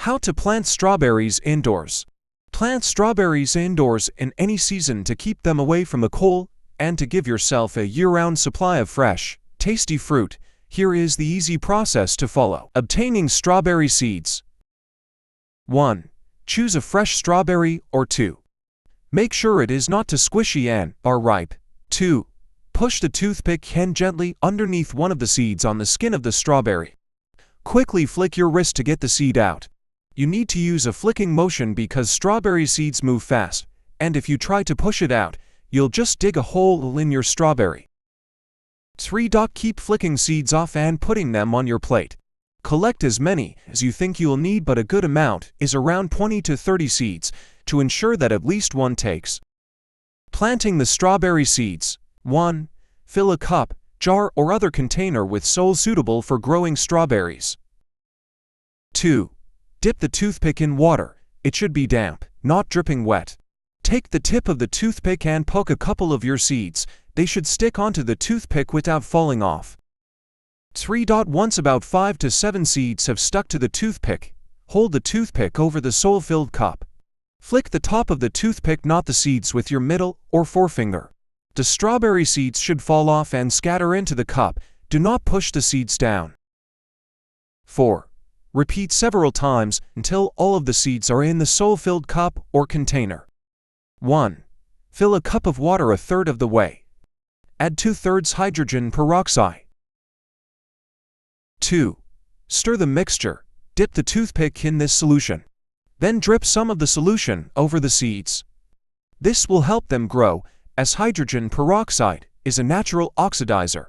How to plant strawberries indoors. Plant strawberries indoors in any season to keep them away from the cold and to give yourself a year-round supply of fresh, tasty fruit. Here is the easy process to follow. Obtaining strawberry seeds. 1. Choose a fresh strawberry or 2. Make sure it is not too squishy and are ripe. 2. Push the toothpick hand gently underneath one of the seeds on the skin of the strawberry. Quickly flick your wrist to get the seed out. You need to use a flicking motion because strawberry seeds move fast, and if you try to push it out, you'll just dig a hole in your strawberry. 3. Keep flicking seeds off and putting them on your plate. Collect as many as you think you'll need, but a good amount is around 20 to 30 seeds to ensure that at least one takes. Planting the strawberry seeds. 1. Fill a cup, jar, or other container with soil suitable for growing strawberries. 2. Dip the toothpick in water. It should be damp, not dripping wet. Take the tip of the toothpick and poke a couple of your seeds. They should stick onto the toothpick without falling off. 3. Once about 5 to 7 seeds have stuck to the toothpick, hold the toothpick over the soil-filled cup. Flick the top of the toothpick, not the seeds, with your middle or forefinger. The strawberry seeds should fall off and scatter into the cup. Do not push the seeds down. 4. Repeat several times until all of the seeds are in the soil-filled cup or container. 1. Fill a cup of water a third of the way. Add 2/3 hydrogen peroxide. 2. Stir the mixture. Dip the toothpick in this solution. Then drip some of the solution over the seeds. This will help them grow, as hydrogen peroxide is a natural oxidizer.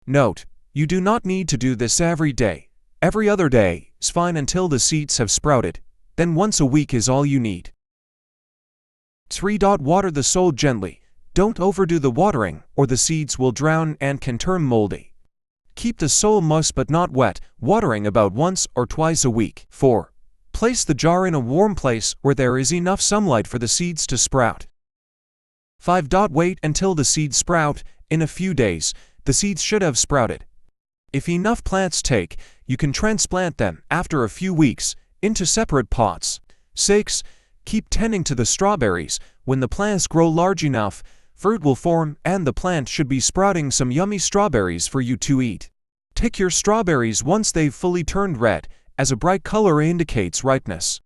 Note: you do not need to do this every day. Every other day is fine until the seeds have sprouted. Then once a week is all you need. 3. Water the soil gently. Don't overdo the watering, or the seeds will drown and can turn moldy. Keep the soil moist but not wet, watering about once or twice a week. 4. Place the jar in a warm place where there is enough sunlight for the seeds to sprout. 5. Wait until the seeds sprout. In a few days, the seeds should have sprouted. If enough plants take, you can transplant them after a few weeks into separate pots. 6. Keep tending to the strawberries. When the plants grow large enough, fruit will form and the plant should be sprouting some yummy strawberries for you to eat. Take your strawberries once they've fully turned red, as a bright color indicates ripeness.